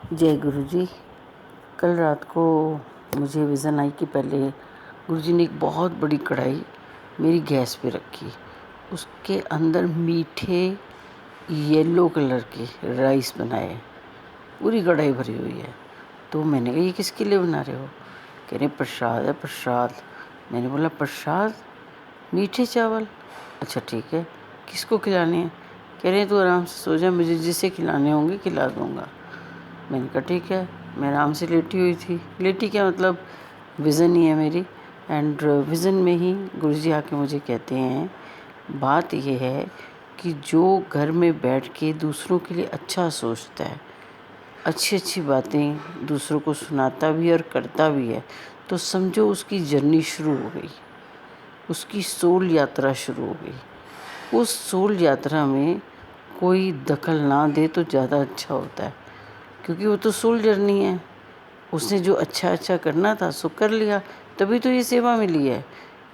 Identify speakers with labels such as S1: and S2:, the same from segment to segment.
S1: जय गुरु जी। कल रात को मुझे विज़न आई कि पहले गुरु जी ने एक बहुत बड़ी कढ़ाई मेरी गैस पे रखी, उसके अंदर मीठे येलो कलर के राइस बनाए, पूरी कढ़ाई भरी हुई है। तो मैंने कहा ये किसके लिए बना रहे हो? कह रहे प्रसाद है प्रसाद। मैंने बोला प्रसाद, मीठे चावल? अच्छा ठीक है, किसको खिलाने हैं? कह रहे तू आराम से सो जा, मुझे जिसे खिलाने होंगे खिला दूँगा। मैंने कहा ठीक है। मैं आराम से लेटी हुई थी, लेटी क्या मतलब विज़न ही है मेरी, एंड विज़न में ही गुरुजी आके मुझे कहते हैं बात यह है कि जो घर में बैठ के दूसरों के लिए अच्छा सोचता है, अच्छी अच्छी बातें दूसरों को सुनाता भी है और करता भी है, तो समझो उसकी जर्नी शुरू हो गई, उसकी सोल यात्रा शुरू हो गई। उस सोल यात्रा में कोई दखल ना दे तो ज़्यादा अच्छा होता है, क्योंकि वो तो सोल जर्नी है। उसने जो अच्छा अच्छा करना था सो कर लिया, तभी तो ये सेवा मिली है।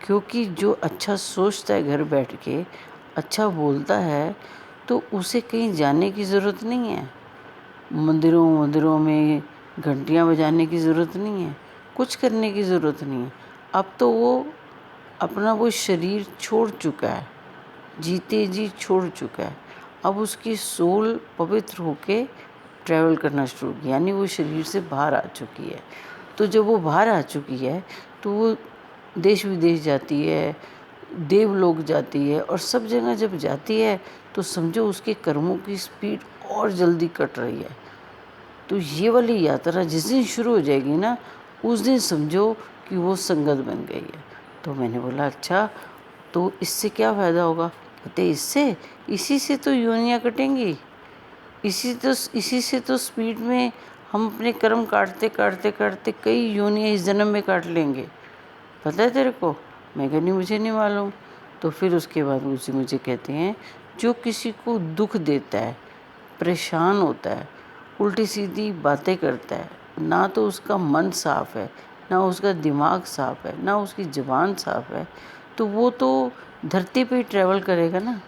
S1: क्योंकि जो अच्छा सोचता है घर बैठ के, अच्छा बोलता है, तो उसे कहीं जाने की ज़रूरत नहीं है, मंदिरों मंदिरों में घंटियाँ बजाने की ज़रूरत नहीं है, कुछ करने की ज़रूरत नहीं है। अब तो वो अपना वो शरीर छोड़ चुका है, जीते जी छोड़ चुका है। अब उसकी सोल पवित्र होके ट्रैवल करना शुरू किया, यानी वो शरीर से बाहर आ चुकी है। तो जब वो बाहर आ चुकी है तो वो देश विदेश जाती है, देवलोक जाती है, और सब जगह जब जाती है तो समझो उसके कर्मों की स्पीड और जल्दी कट रही है। तो ये वाली यात्रा जिस दिन शुरू हो जाएगी ना, उस दिन समझो कि वो संगत बन गई है। तो मैंने बोला अच्छा, तो इससे क्या फ़ायदा होगा? कहते इससे, इसी से तो योनियाँ कटेंगी, इसी से तो स्पीड में हम अपने कर्म काटते काटते काटते कई योनियाँ इस जन्म में काट लेंगे। पता है तेरे को? मैं कहा नहीं, मुझे नहीं मालूम। तो फिर उसके बाद उसी मुझे कहते हैं जो किसी को दुख देता है, परेशान होता है, उल्टी सीधी बातें करता है, ना तो उसका मन साफ है, ना उसका दिमाग साफ है, ना उसकी ज़ुबान साफ है, तो वो तो धरती पे ही ट्रैवल करेगा ना।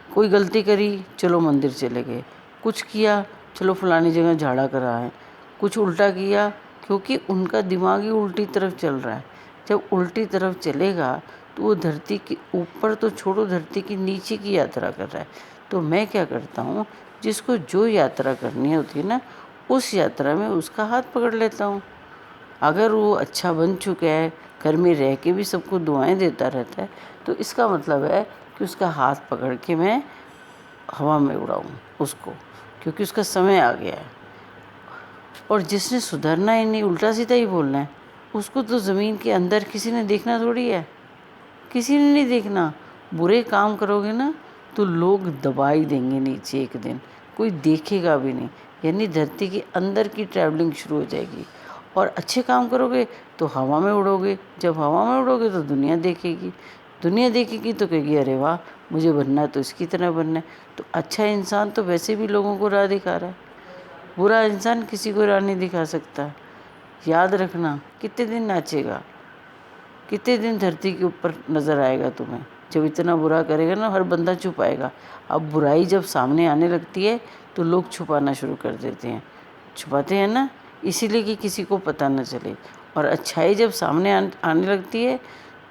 S1: कोई गलती करी, चलो मंदिर चले गए, कुछ किया, चलो फलानी जगह झाड़ा करा है, कुछ उल्टा किया, क्योंकि उनका दिमाग ही उल्टी तरफ चल रहा है। जब उल्टी तरफ चलेगा तो वो धरती के ऊपर तो छोड़ो, धरती के नीचे की यात्रा कर रहा है। तो मैं क्या करता हूँ, जिसको जो यात्रा करनी होती है ना, उस यात्रा में उसका हाथ पकड़ लेता हूँ। अगर वो अच्छा बन चुका है, घर में रह के भी सबको दुआएं देता रहता है, तो इसका मतलब है कि उसका हाथ पकड़ के मैं हवा में उड़ाऊँ उसको, क्योंकि उसका समय आ गया है। और जिसने सुधरना ही नहीं, उल्टा सीधा ही बोलना है, उसको तो ज़मीन के अंदर किसी ने देखना थोड़ी है, किसी ने नहीं देखना। बुरे काम करोगे ना तो लोग दबा ही देंगे नीचे, एक दिन कोई देखेगा भी नहीं, यानी धरती के अंदर की ट्रैवलिंग शुरू हो जाएगी। और अच्छे काम करोगे तो हवा में उड़ोगे, जब हवा में उड़ोगे तो दुनिया देखेगी, दुनिया देखेगी तो कहेगी अरे वाह, मुझे बनना है तो इसकी तरह बनना है। तो अच्छा इंसान तो वैसे भी लोगों को राह दिखा रहा है, बुरा इंसान किसी को राह नहीं दिखा सकता। याद रखना, कितने दिन नाचेगा, कितने दिन धरती के ऊपर नज़र आएगा तुम्हें? जब इतना बुरा करेगा ना, हर बंदा छुपाएगा। अब बुराई जब सामने आने लगती है तो लोग छुपाना शुरू कर देते हैं, छुपाते हैं ना, इसीलिए कि किसी को पता न चले। और अच्छाई जब सामने आने लगती है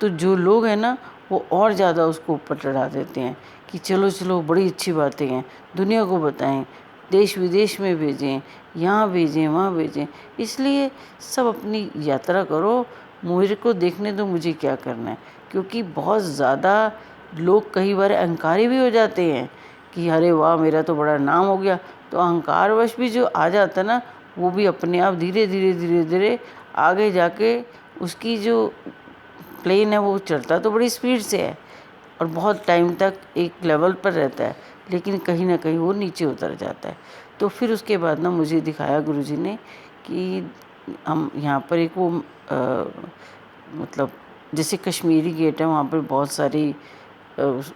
S1: तो जो लोग हैं ना, वो और ज़्यादा उसको ऊपर चढ़ा देते हैं कि चलो चलो बड़ी अच्छी बातें हैं, दुनिया को बताएं, देश विदेश में भेजें, यहाँ भेजें, वहाँ भेजें। इसलिए सब अपनी यात्रा करो, मेरे को देखने दो मुझे क्या करना है। क्योंकि बहुत ज़्यादा लोग कई बार अहंकारी भी हो जाते हैं कि अरे वाह मेरा तो बड़ा नाम हो गया, तो अहंकारवश भी जो आ जाता है ना, वो भी अपने आप धीरे धीरे धीरे धीरे आगे जाके उसकी जो प्लेन है वो चढ़ता तो बड़ी स्पीड से है और बहुत टाइम तक एक लेवल पर रहता है, लेकिन कहीं ना कहीं वो नीचे उतर जाता है। तो फिर उसके बाद ना मुझे दिखाया गुरुजी ने कि हम यहाँ पर एक वो मतलब जैसे कश्मीरी गेट है, वहाँ पर बहुत सारी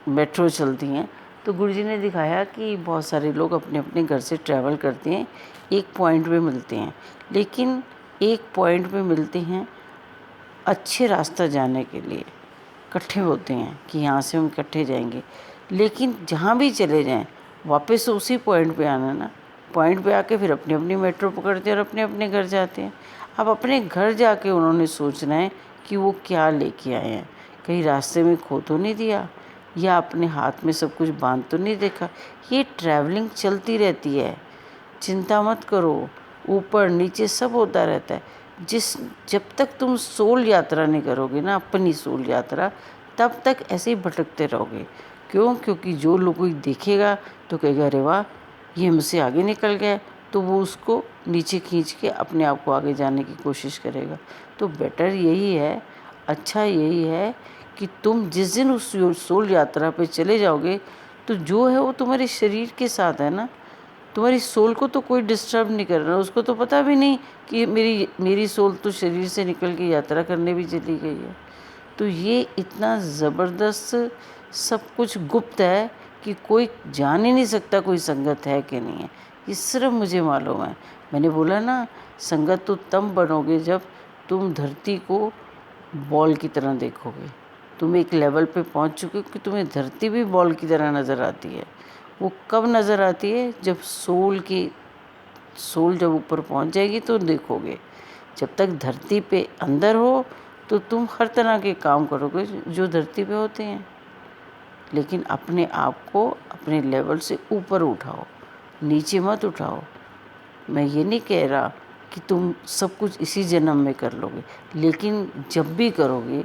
S1: मेट्रो चलती हैं। तो गुरुजी ने दिखाया कि बहुत सारे लोग अपने अपने घर से ट्रैवल करते हैं, एक पॉइंट पे मिलते हैं, लेकिन एक पॉइंट पे मिलते हैं अच्छे रास्ता जाने के लिए, इकट्ठे होते हैं कि यहाँ से हम इकट्ठे जाएंगे, लेकिन जहाँ भी चले जाएं वापस उसी पॉइंट पे आना ना, पॉइंट पे आके फिर अपनी अपनी मेट्रो पकड़ते हैं और अपने अपने घर जाते हैं। अब अपने घर जाके उन्होंने सोचना है कि वो क्या लेके आए हैं, कहीं रास्ते में खो तो नहीं दिया, या अपने हाथ में सब कुछ बांध तो नहीं देखा। ये ट्रैवलिंग चलती रहती है, चिंता मत करो, ऊपर नीचे सब होता रहता है। जब तक तुम सोल यात्रा नहीं करोगे ना, अपनी सोल यात्रा, तब तक ऐसे ही भटकते रहोगे। क्यों? क्योंकि जो लोग कोई देखेगा तो कहेगा अरे वाह, ये मुझसे आगे निकल गया, तो वो उसको नीचे खींच के अपने आप को आगे जाने की कोशिश करेगा। तो बेटर यही है, अच्छा यही है कि तुम जिस दिन उस सोल यात्रा पे चले जाओगे, तो जो है वो तुम्हारे शरीर के साथ है ना, तुम्हारी सोल को तो कोई डिस्टर्ब नहीं कर रहा, उसको तो पता भी नहीं कि मेरी सोल तो शरीर से निकल के यात्रा करने भी चली गई है। तो ये इतना ज़बरदस्त सब कुछ गुप्त है कि कोई जान ही नहीं सकता कोई संगत है कि नहीं है। ये सिर्फ मुझे मालूम है। मैंने बोला ना, संगत तो तब बनोगे जब तुम धरती को बॉल की तरह देखोगे। तुम एक लेवल पे पहुंच चुके हो कि तुम्हें धरती भी बॉल की तरह नज़र आती है। वो कब नज़र आती है? जब सोल जब ऊपर पहुंच जाएगी तो देखोगे। जब तक धरती पे अंदर हो तो तुम हर तरह के काम करोगे जो धरती पे होते हैं, लेकिन अपने आप को अपने लेवल से ऊपर उठाओ, नीचे मत उठाओ। मैं ये नहीं कह रहा कि तुम सब कुछ इसी जन्म में कर लोगे, लेकिन जब भी करोगे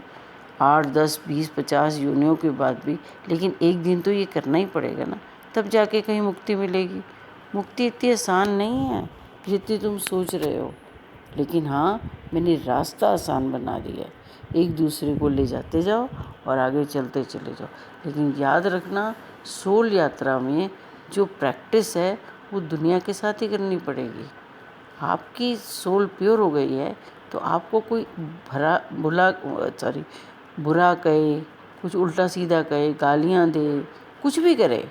S1: 8, 10, 20, 50 योनियों के बाद भी, लेकिन एक दिन तो ये करना ही पड़ेगा ना, तब जाके कहीं मुक्ति मिलेगी। मुक्ति इतनी आसान नहीं है जितनी तुम सोच रहे हो, लेकिन हाँ, मैंने रास्ता आसान बना दिया है। एक दूसरे को ले जाते जाओ और आगे चलते चले जाओ। लेकिन याद रखना, सोल यात्रा में जो प्रैक्टिस है वो दुनिया के साथ ही करनी पड़ेगी। आपकी सोल प्योर हो गई है तो आपको कोई बुरा कहे, कुछ उल्टा सीधा कहे, गालियाँ दे, कुछ भी करे,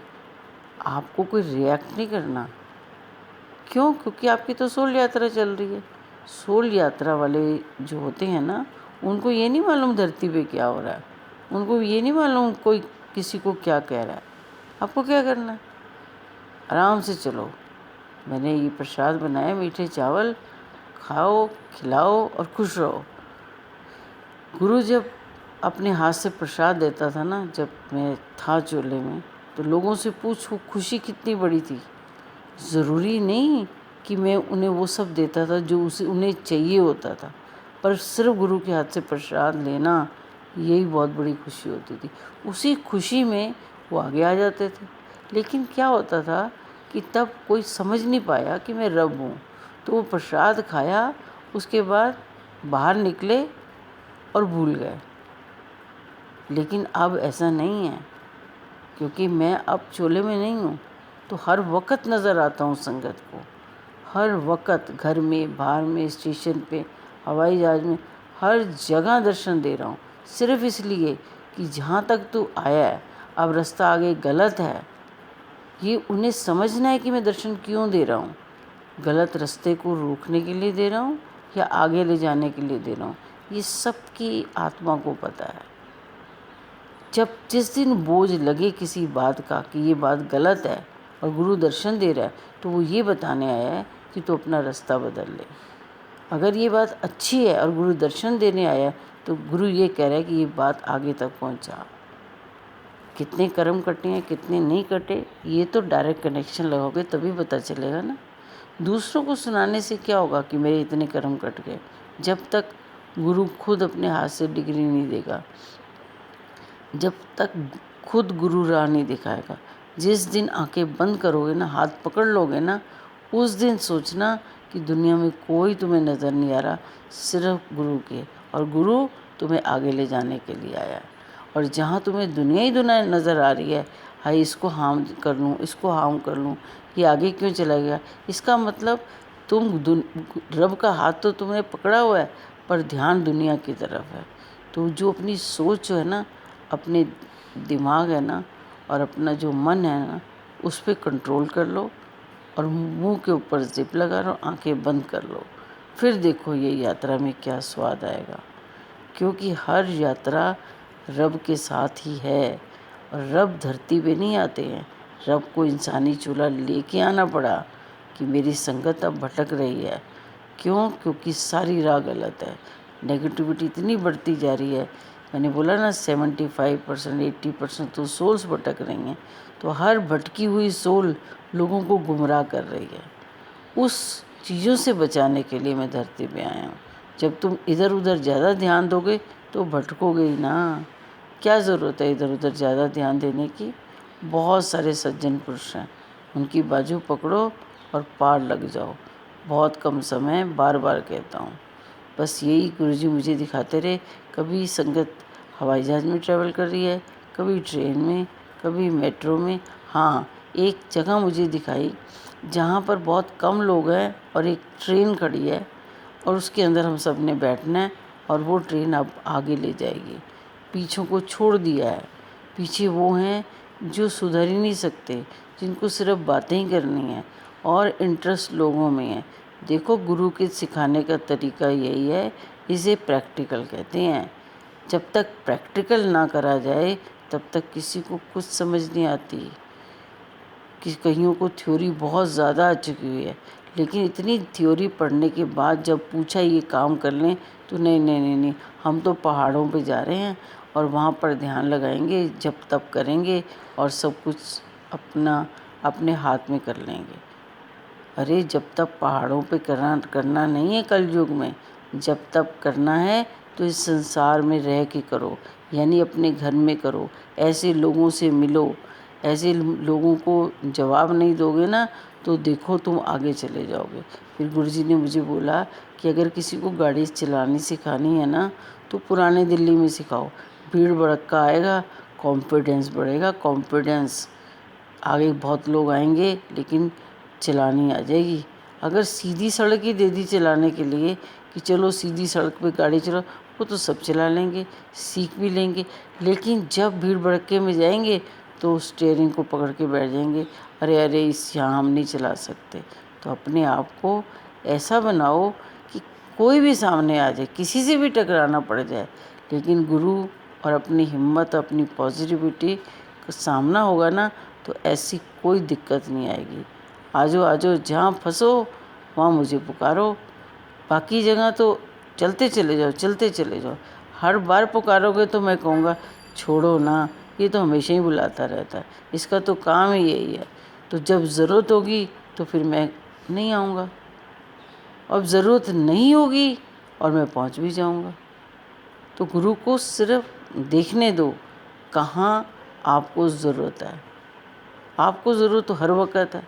S1: आपको कोई रिएक्ट नहीं करना। क्यों? क्योंकि आपकी तो सोल यात्रा चल रही है। सोल यात्रा वाले जो होते हैं ना, उनको ये नहीं मालूम धरती पे क्या हो रहा है, उनको ये नहीं मालूम कोई किसी को क्या कह रहा है। आपको क्या करना है? आराम से चलो। मैंने ये प्रसाद बनाया, मीठे चावल खाओ, खिलाओ और खुश रहो। गुरु जब अपने हाथ से प्रसाद देता था ना, जब मैं था चोले में, तो लोगों से पूछो खुशी कितनी बड़ी थी। ज़रूरी नहीं कि मैं उन्हें वो सब देता था जो उन्हें चाहिए होता था, पर सिर्फ गुरु के हाथ से प्रसाद लेना, यही बहुत बड़ी खुशी होती थी। उसी खुशी में वो आगे आ जाते थे। लेकिन क्या होता था कि तब कोई समझ नहीं पाया कि मैं रब हूँ, तो वो प्रसाद खाया, उसके बाद बाहर निकले और भूल गए। लेकिन अब ऐसा नहीं है, क्योंकि मैं अब चोले में नहीं हूँ, तो हर वक्त नज़र आता हूँ संगत को, हर वक्त, घर में, बाहर में, स्टेशन पे, हवाई जहाज में, हर जगह दर्शन दे रहा हूँ। सिर्फ इसलिए कि जहाँ तक तू आया है, अब रास्ता आगे गलत है, ये उन्हें समझना है कि मैं दर्शन क्यों दे रहा हूँ। गलत रास्ते को रोकने के लिए दे रहा हूँ या आगे ले जाने के लिए दे रहा हूँ, ये सबकी आत्मा को पता है। जिस दिन बोझ लगे किसी बात का कि ये बात गलत है और गुरु दर्शन दे रहा है, तो वो ये बताने आया है कि तू अपना रास्ता बदल ले। अगर ये बात अच्छी है और गुरु दर्शन देने आया है, तो गुरु ये कह रहा है कि ये बात आगे तक पहुंचा। कितने कर्म कटे हैं, कितने नहीं कटे, ये तो डायरेक्ट कनेक्शन लगाओगे तभी पता चलेगा ना। दूसरों को सुनाने से क्या होगा कि मेरे इतने कर्म कट गए, जब तक गुरु खुद अपने हाथ से डिग्री नहीं देगा, जब तक खुद गुरु राह नहीं दिखाएगा। जिस दिन आंखें बंद करोगे ना, हाथ पकड़ लोगे ना, उस दिन सोचना कि दुनिया में कोई तुम्हें नज़र नहीं आ रहा, सिर्फ गुरु के, और गुरु तुम्हें आगे ले जाने के लिए आया है। और जहाँ तुम्हें दुनिया ही दुनिया नज़र आ रही है, हाय इसको हार्म कर लूँ, इसको हार्म कर लूँ, ये आगे क्यों चला गया, इसका मतलब रब का हाथ तो तुमने पकड़ा हुआ है, पर ध्यान दुनिया की तरफ है। तो जो अपनी सोच है ना, अपने दिमाग है ना, और अपना जो मन है ना, उस पर कंट्रोल कर लो और मुंह के ऊपर जिप लगा लो, आंखें बंद कर लो, फिर देखो ये यात्रा में क्या स्वाद आएगा। क्योंकि हर यात्रा रब के साथ ही है, और रब धरती पे नहीं आते हैं। रब को इंसानी चूल्हा लेके आना पड़ा, कि मेरी संगत अब भटक रही है। क्यों? क्योंकि सारी राह गलत है, नेगेटिविटी इतनी बढ़ती जा रही है। मैंने बोला ना 75% 80% तो सोल्स भटक रही हैं। तो हर भटकी हुई सोल लोगों को गुमराह कर रही है। उस चीज़ों से बचाने के लिए मैं धरती पे आया हूँ। जब तुम इधर उधर ज़्यादा ध्यान दोगे तो भटकोगे ही ना। क्या ज़रूरत है इधर उधर ज़्यादा ध्यान देने की? बहुत सारे सज्जन पुरुष हैं, उनकी बाजू पकड़ो और पार लग जाओ। बहुत कम समय, बार बार कहता हूँ। बस यही गुरुजी मुझे दिखाते रहे। कभी संगत हवाई जहाज़ में ट्रैवल कर रही है, कभी ट्रेन में, कभी मेट्रो में। हाँ, एक जगह मुझे दिखाई जहाँ पर बहुत कम लोग हैं और एक ट्रेन खड़ी है और उसके अंदर हम सब ने बैठना है और वो ट्रेन अब आगे ले जाएगी। पीछों को छोड़ दिया है। पीछे वो हैं जो सुधर ही नहीं सकते, जिनको सिर्फ बातें ही करनी है और इंटरेस्ट लोगों में है। देखो, गुरु के सिखाने का तरीका यही है, इसे प्रैक्टिकल कहते हैं। जब तक प्रैक्टिकल ना करा जाए तब तक किसी को कुछ समझ नहीं आती। कि कईयों को थ्योरी बहुत ज़्यादा आ चुकी हुई है, लेकिन इतनी थ्योरी पढ़ने के बाद जब पूछा ये काम कर लें तो नहीं नहीं नहीं नहीं, हम तो पहाड़ों पे जा रहे हैं और वहाँ पर ध्यान लगाएंगे, जप तप करेंगे और सब कुछ अपने हाथ में कर लेंगे। अरे जब तक पहाड़ों पे करना नहीं है कलयुग में, जब तक करना है तो इस संसार में रह के करो, यानी अपने घर में करो। ऐसे लोगों से मिलो, ऐसे लोगों को जवाब नहीं दोगे ना तो देखो तुम आगे चले जाओगे। फिर गुरुजी ने मुझे बोला कि अगर किसी को गाड़ी चलानी सिखानी है ना तो पुराने दिल्ली में सिखाओ। भीड़ भड़क्का आएगा, कॉन्फिडेंस बढ़ेगा। कॉन्फिडेंस आगे बहुत लोग आएंगे लेकिन चलानी आ जाएगी। अगर सीधी सड़क ही दे दी चलाने के लिए कि चलो सीधी सड़क पे गाड़ी चलाओ, वो तो सब चला लेंगे, सीख भी लेंगे। लेकिन जब भीड़ भड़के में जाएंगे तो स्टीयरिंग को पकड़ के बैठ जाएंगे, अरे अरे इस यहाँ हम नहीं चला सकते। तो अपने आप को ऐसा बनाओ कि कोई भी सामने आ जाए, किसी से भी टकराना पड़ जाए, लेकिन गुरु और अपनी हिम्मत, अपनी पॉजिटिविटी का सामना होगा ना तो ऐसी कोई दिक्कत नहीं आएगी। आजो आजो, जहाँ फंसो वहाँ मुझे पुकारो, बाकी जगह तो चलते चले जाओ, चलते चले जाओ। हर बार पुकारोगे तो मैं कहूँगा छोड़ो ना, ये तो हमेशा ही बुलाता रहता है, इसका तो काम ही यही है। तो जब ज़रूरत होगी तो फिर मैं नहीं आऊँगा, अब ज़रूरत नहीं होगी और मैं पहुँच भी जाऊँगा। तो गुरु को सिर्फ देखने दो कहाँ आपको ज़रूरत है। आपको ज़रूरत तो हर वक्त है।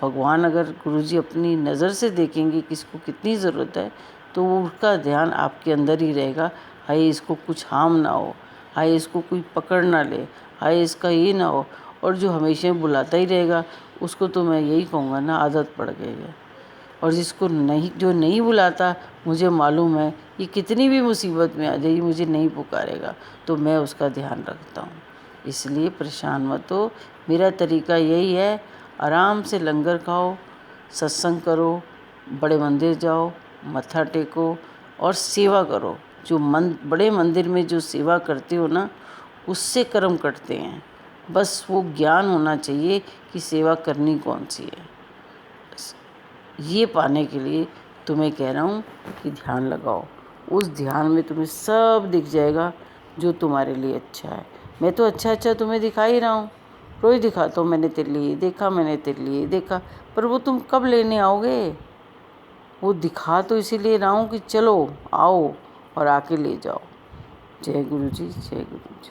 S1: भगवान अगर गुरुजी अपनी नज़र से देखेंगे किसको कितनी ज़रूरत है तो उसका ध्यान आपके अंदर ही रहेगा। हाय इसको कुछ हार्म ना हो, हाय इसको कोई पकड़ ना ले, हाय इसका ये ना हो। और जो हमेशा बुलाता ही रहेगा उसको तो मैं यही कहूँगा ना, आदत पड़ गई है। और जो नहीं बुलाता, मुझे मालूम है ये कितनी भी मुसीबत में आ जाए मुझे नहीं पुकारेगा, तो मैं उसका ध्यान रखता हूँ। इसलिए परेशान मत हो। मेरा तरीका यही है, आराम से लंगर खाओ, सत्संग करो, बड़े मंदिर जाओ, मत्था टेको और सेवा करो। जो बड़े मंदिर में जो सेवा करते हो ना उससे कर्म कटते हैं। बस वो ज्ञान होना चाहिए कि सेवा करनी कौन सी है। ये पाने के लिए तुम्हें कह रहा हूँ कि ध्यान लगाओ। उस ध्यान में तुम्हें सब दिख जाएगा जो तुम्हारे लिए अच्छा है। मैं तो अच्छा अच्छा तुम्हें दिखा ही रहा हूँ, रोज़ दिखाता हूँ मैंने तेरे लिए देखा, मैंने तेरे लिए देखा, पर वो तुम कब लेने आओगे? वो दिखा तो इसीलिए रहा हूँ कि चलो आओ और आके ले जाओ। जय गुरु जी, जय गुरु जी।